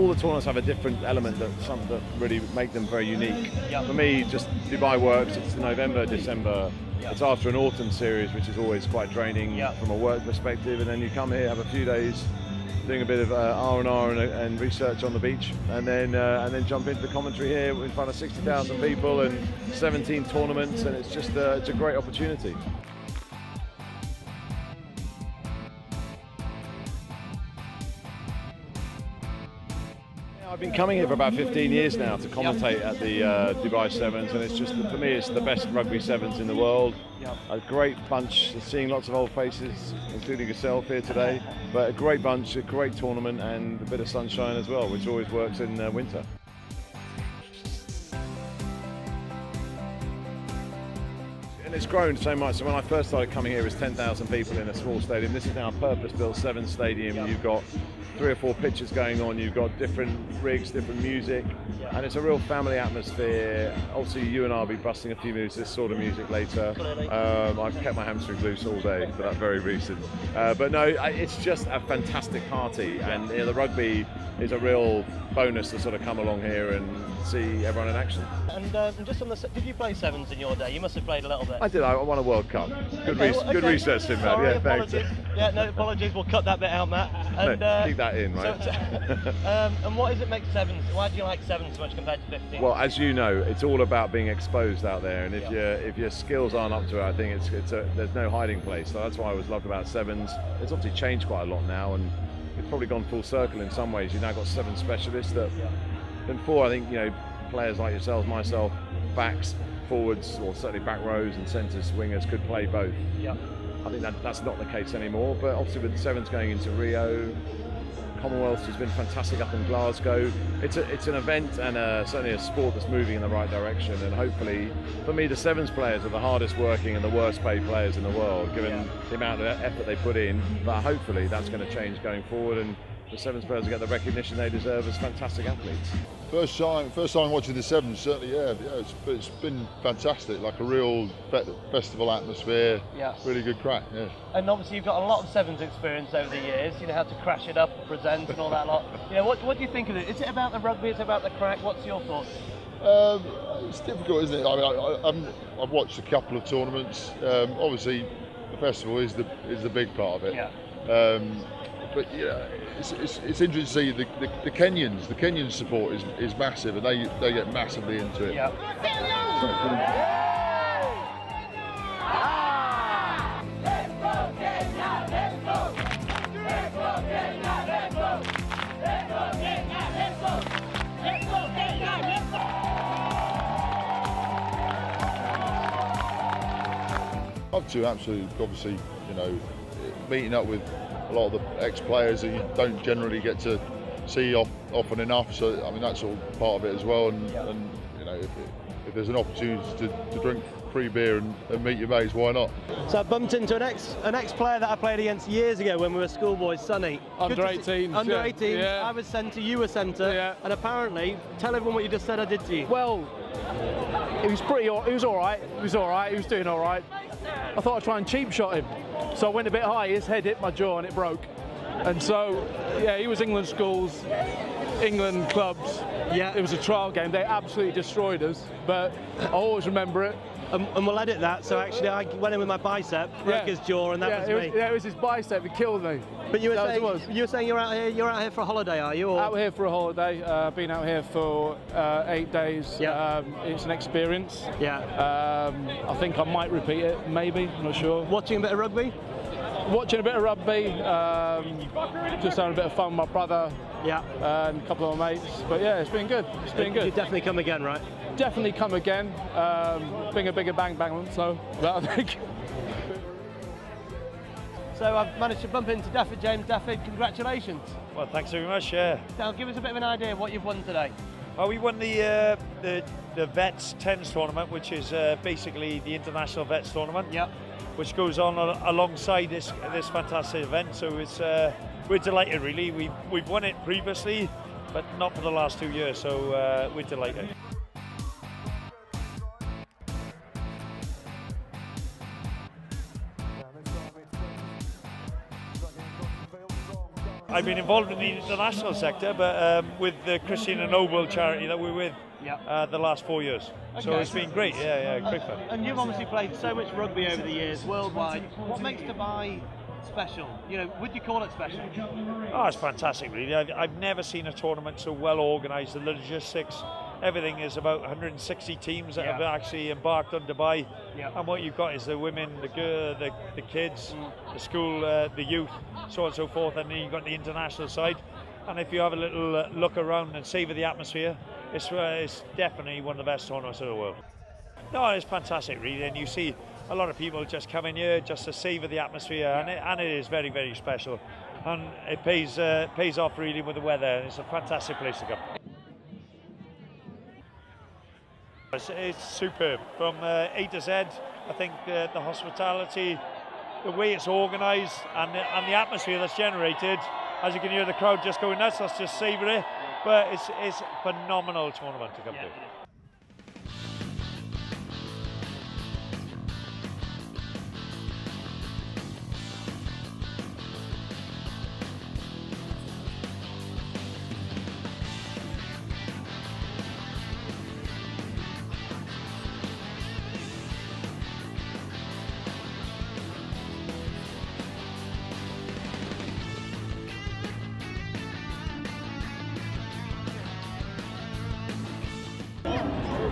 all the tournaments have a different element that really make them very unique. For me, just Dubai works. It's November, December. It's after an autumn series, which is always quite draining from a work perspective, and then you come here, have a few days doing a bit of R&R and research on the beach, and then jump into the commentary here in front of 60,000 people and 17 tournaments, and it's just it's a great opportunity. I've been coming here for about 15 years now to commentate at the Dubai Sevens, and it's just, for me, it's the best rugby sevens in the world. A great bunch, seeing lots of old faces, including yourself here today, but a great bunch, a great tournament, and a bit of sunshine as well, which always works in winter. And it's grown so much. So when I first started coming here, it was 10,000 people in a small stadium. This is now a purpose-built Sevens stadium. You've got 3 or 4 pitches going on, you've got different rigs, different music, and it's a real family atmosphere. Obviously you and I will be busting a few moves to this sort of music later. I've kept my hamstrings loose all day for that very reason. But no, it's just a fantastic party, and the rugby is a real bonus to sort of come along here and see everyone in action. And just on the, did you play sevens in your day? You must have played a little bit. I did. I won a World Cup. Good research, Tim. Sorry, yeah, thanks. Yeah, no apologies. We'll cut that bit out, Matt. And, no, keep that in, right? And what does it make sevens? Why do you like sevens so much compared to 15? Well, as you know, it's all about being exposed out there, and if your skills aren't up to it, I think there's no hiding place. So that's why I always loved about sevens. It's obviously changed quite a lot now, and it's probably gone full circle in some ways. You've now got 7 specialists that, before, I think, players like yourselves, myself, backs, forwards, or certainly back rows and centres, wingers could play both. I think that's not the case anymore, but obviously with the sevens going into Rio, Commonwealth has been fantastic up in Glasgow. It's an event and certainly a sport that's moving in the right direction, and hopefully, for me, the sevens players are the hardest working and the worst paid players in the world, given the amount of effort they put in, but hopefully that's going to change going forward, and the sevens players get the recognition they deserve as fantastic athletes. First time watching the sevens, certainly, it's been fantastic, like a real festival atmosphere, really good crack, And obviously you've got a lot of sevens experience over the years, how to crash it up, present and all that lot. What do you think of it? Is it about the rugby, is it about the crack? What's your thoughts? It's difficult, isn't it? I mean, I've watched a couple of tournaments. Obviously, the festival is the big part of it. But it's interesting to see the Kenyans. The Kenyan support is massive, and they get massively into it. Up to absolutely, obviously, meeting up with a lot of the ex-players that you don't generally get to see often enough. So I mean, that's all part of it as well. And if there's an opportunity to drink free beer and meet your mates, why not? So I bumped into an ex-player that I played against years ago when we were schoolboys, Sonny. Under 18s. Under 18s. Yeah. I was centre, you were centre, and apparently, tell everyone what you just said I did to you. Well, he was all right. He was doing all right. I thought I'd try and cheap shot him. So I went a bit high, his head hit my jaw and it broke. And so, he was England schools, England clubs. It was a trial game. They absolutely destroyed us, but I always remember it. And we'll edit that. So actually, I went in with my bicep, broke his jaw, and that was me. It was his bicep that killed me. But you were saying you're out here for a holiday, are you? Or? Out here for a holiday. Been out here for 8 days. It's an experience. I think I might repeat it, maybe. I'm not sure. Watching a bit of rugby. Watching a bit of rugby. Just having a bit of fun with my brother. And a couple of my mates. But it's been good. It's been good. You definitely come again, right? Definitely come again. Being a bigger bang one, so that I think. So I've managed to bump into Daffyd, James Daffyd. Congratulations. Well, thanks very much. Now give us a bit of an idea of what you've won today. Well, we won the Vets 10s tournament, which is basically the International Vets tournament. Which goes on alongside this fantastic event. So we're delighted, really. We've won it previously, but not for the last 2 years. So we're delighted. I've been involved in the international sector, but with the Christian and Noble charity that we're with the last 4 years. Okay. So it's been great, great fun. And you've obviously played so much rugby over the years, worldwide. What makes Dubai special? You know, would you call it special? Oh, it's fantastic, really. I've never seen a tournament so well organised. The logistics, everything is about 160 teams that have actually embarked on Dubai. And what you've got is the women, the kids, the school, the youth, so on and so forth. And then you've got the international side. And if you have a little look around and savour the atmosphere, it's definitely one of the best tournaments in the world. No, it's fantastic, really. And you see a lot of people just come in here just to savour the atmosphere, and it is very, very special. And it pays off really with the weather. It's a fantastic place to come. It's superb from A to Z. I think the hospitality, the way it's organised, and the atmosphere that's generated. As you can hear the crowd just going nuts, let's just savour it. But it's a phenomenal tournament to come to.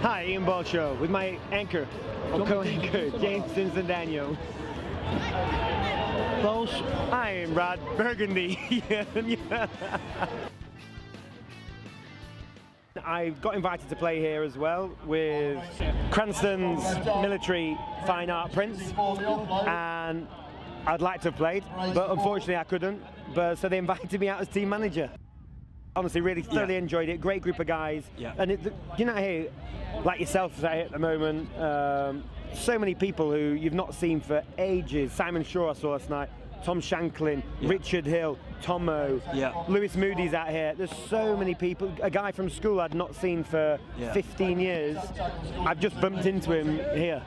Hi, Ian Ball Show with my anchor, or co-anchor, James Simpson Daniel. Boss, I am Rod Burgundy. I got invited to play here as well with Cranston's military fine art prince, and I'd like to have played, but unfortunately I couldn't. So they invited me out as team manager. Honestly, really thoroughly enjoyed it. Great group of guys. And you're not here like yourself here at the moment. So many people who you've not seen for ages. Simon Shaw I saw last night. Tom Shanklin, Richard Hill, Tomo, Lewis Moody's out here. There's so many people. A guy from school I'd not seen for 15 years. I've just bumped into him here.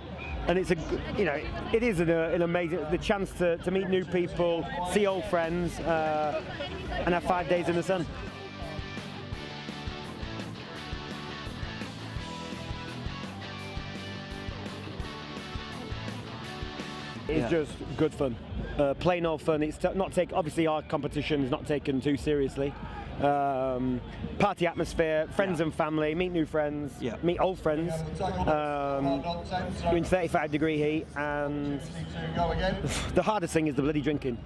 And it's it is an amazing, the chance to meet new people, see old friends, and have 5 days in the sun. It's just good fun, plain old fun. It's not obviously our competition is not taken too seriously. Party atmosphere, friends and family, meet new friends, meet old friends. You're in 35-degree heat, and the hardest thing is the bloody drinking.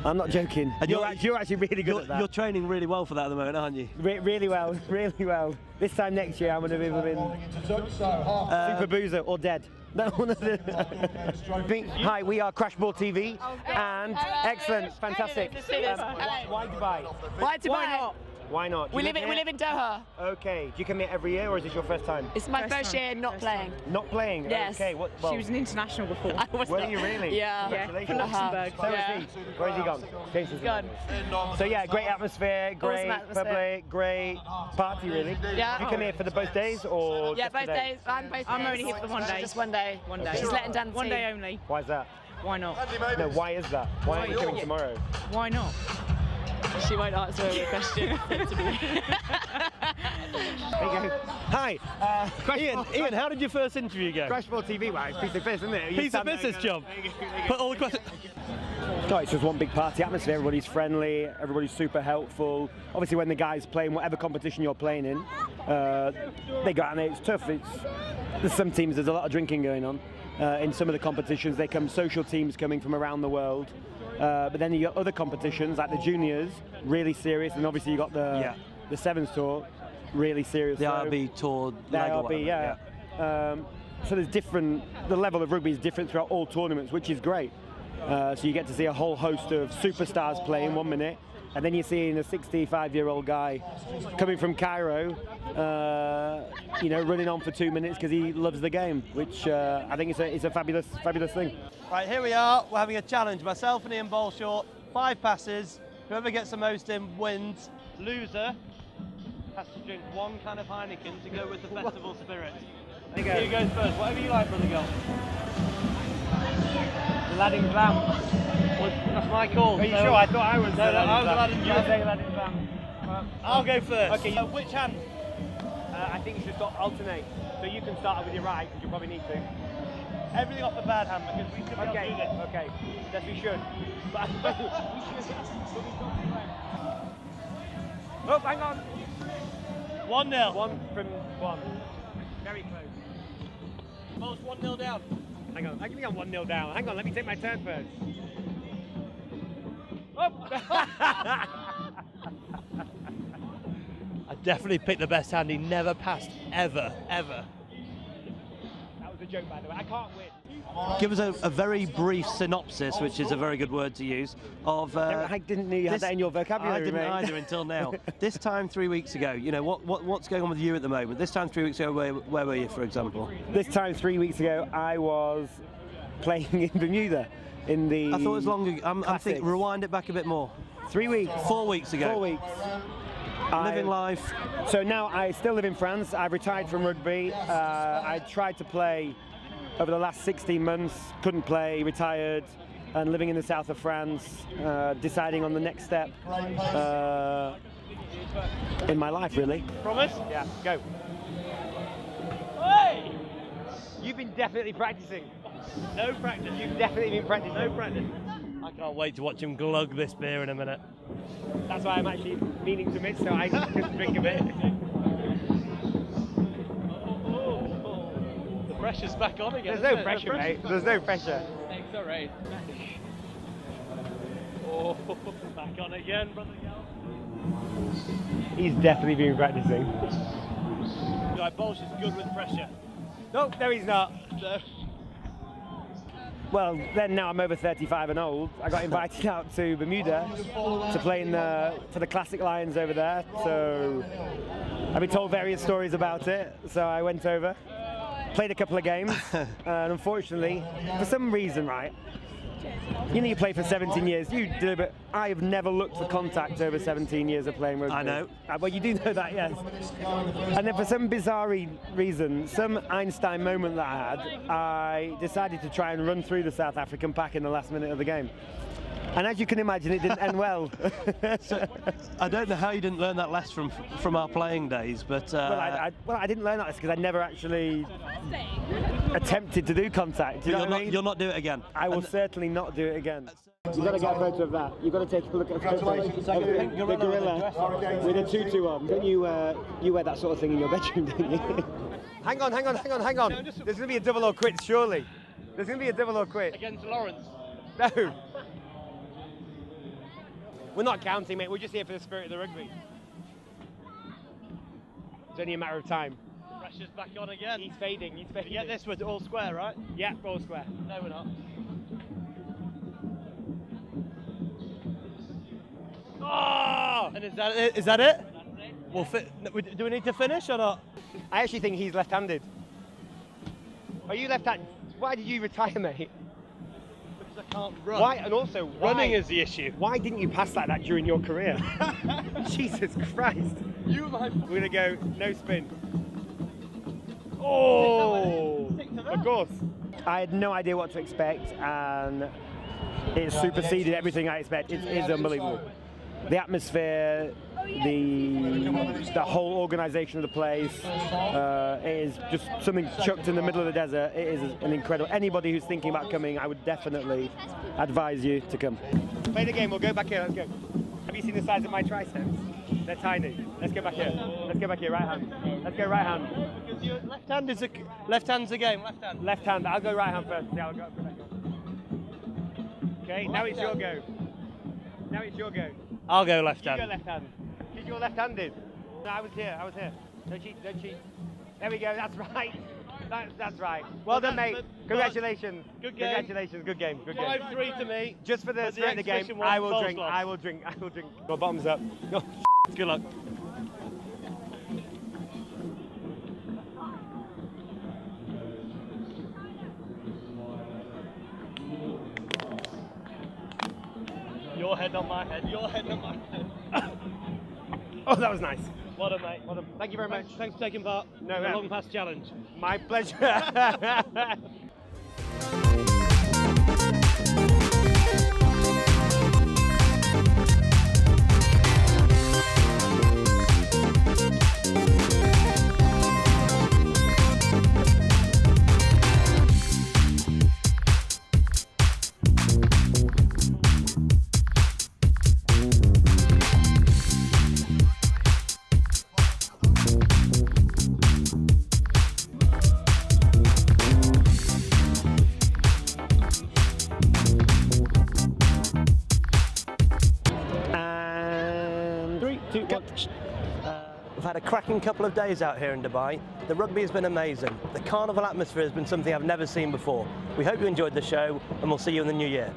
I'm not joking. And you're actually really good at that. You're training really well for that at the moment, aren't you? Really well, really well. This time next year, I'm going to be super boozer or dead. Hi, we are Crashball TV, and excellent, fantastic. Why Dubai? Why Dubai? Why not? We live in Doha. Okay. Do you come here every year, or is this your first time? It's my first year not playing. Not playing? Yes. Okay. She was an international before. Were you really? Yeah. Congratulations. Luxembourg. So is he. Where has he gone? Jason's gone. So yeah, great atmosphere, great atmosphere. public, great party, really. Yeah. Do you come here for the both days, or Yeah, just both today? days. I'm both days. I'm only here for the 1 day. Just 1 day. 1 day. She's letting down the 1 team. day only. Why is that? Why not? No, why is that? Why aren't you coming tomorrow? Why not? She won't answer a question. There you go. Hi. Ian, how did your first interview go? Crashball TV, well, it's a piece of business, isn't it? Piece of business job. Put all the questions. No, it's just one big party atmosphere. Everybody's friendly, everybody's super helpful. Obviously, when the guys play in whatever competition you're playing in, they go out and it's tough. There's some teams, there's a lot of drinking going on. In some of the competitions, they come social teams coming from around the world. But then you got other competitions like the juniors, really serious, and obviously you got the Sevens tour, really serious. The RB tour. The RB, so there's different. The level of rugby is different throughout all tournaments, which is great. So you get to see a whole host of superstars play in 1 minute, and then you're seeing a 65-year-old guy coming from Cairo, running on for 2 minutes because he loves the game, which I think it's a fabulous thing. Right, here we are. We're having a challenge. Myself and Ian Bolshort, 5 passes. Whoever gets the most in wins. Loser has to drink 1 can of Heineken to go with the festival spirit. Here you go first. Whatever you like, brother girl. Laddin Blam. That's my call. Are you so- sure? I thought I was. No, I was Laddin You Blam. say Laddin Blam. I'll go first. Okay. Which hand? I think you should alternate. So you can start with your right, because you probably need to. Everything off the bad hand because we should be able to do this. Okay. Yes, we should. But oh, hang on. 1-0. One from one. Very close. Well, it's 1-0 down. Hang on. Give me on 1-0 down. Hang on. Let me take my turn first. I definitely picked the best hand. He never passed, ever. That was a joke, by the way. I can't win. Give us a very brief synopsis, which is a very good word to use, of... I didn't know you had that in your vocabulary, I didn't mate. either until now. This time 3 weeks ago, you know, what's going on with you at the moment? This time 3 weeks ago, where were you, for example? This time 3 weeks ago, I was playing in Bermuda in the. I thought it was longer. I'm Classics. thinking, rewind it back a bit more. 3 weeks. 4 weeks ago. 4 weeks. Living life. So now I still live in France. I've retired from rugby. I tried to play over the last 16 months, couldn't play, retired, and living in the south of France, deciding on the next step in my life, really. Promise? Yeah, go. Hey! You've been definitely practicing. No practice. You've definitely been practicing. No practice. I can't wait to watch him glug this beer in a minute. That's why I'm actually meaning to miss, so I can drink a bit. The pressure's back on again. There's no pressure, mate. There's no pressure. Thanks, all right. Oh, back on again, brother. He's definitely been practicing. Guy Bolsh is good with pressure. No, he's not. No. Well, then now I'm over 35 and old. I got invited out to Bermuda to play for the Classic Lions over there. So I've been told various stories about it. So I went over, played a couple of games, and unfortunately, for some reason, right, you know, you play for 17 years, you do, but I have never looked for contact over 17 years of playing rugby. I know. Well, you do know that, yes. And then for some bizarre reason, some Einstein moment that I had, I decided to try and run through the South African pack in the last minute of the game. And as you can imagine, it didn't end well. So, I don't know how you didn't learn that lesson from our playing days, but... I didn't learn that because I never actually attempted to do contact. Do you know what I mean? You'll not do it again. I will certainly not do it again. You've got to get a photo of that. You've got to take a look at a photo of the gorilla with a tutu on. Don't you wear that sort of thing in your bedroom, don't you? Hang on. There's going to be a double or quit, surely. There's going to be a double or quit. Against Lawrence. No. We're not counting, mate. We're just here for the spirit of the rugby. It's only a matter of time. Pressure's back on again. He's fading. You get this, we're all square, right? Yeah, all square. No, we're not. Oh! And is that it? Is that it? Well, do we need to finish or not? I actually think he's left-handed. Are you left-handed? Why did you retire, mate? Because I can't run. Why? And also, Running is the issue. Why didn't you pass like that during your career? Jesus Christ. You and my... We're going to go no spin. Oh! Of course. I had no idea what to expect, and it superseded everything I expected. It is unbelievable. The atmosphere, the whole organisation of the place, it is just something chucked in the middle of the desert. It is an incredible. Anybody who's thinking about coming, I would definitely advise you to come. Play the game. We'll go back here. Let's go. Have you seen the size of my triceps? They're tiny. Let's go back here. Let's go back here. Right hand. Let's go right hand. Because your left hand's the game. Left hand. Left hand. I'll go right hand first. Yeah, I'll go back. Okay. Now it's your go. Now it's your go. I'll go left You hand. go left hand. Because you're left-handed. No, I was here. Don't cheat. There we go. That's right. That's right. Well done, mate. Congratulations. Good game. Congratulations. Good game. 5-3 to me. Just for the But spirit of the game, exhibition was I will Bowles drink. lost. I will drink. Well, bottoms up. Good luck. Your head on my head. Your head on my head. Oh, that was nice. Well done, mate. Well done. Thank you very much. Thanks for taking part. No, in the no. long pass challenge. My pleasure. We've had a cracking couple of days out here in Dubai. The rugby has been amazing. The carnival atmosphere has been something I've never seen before. We hope you enjoyed the show, and we'll see you in the new year.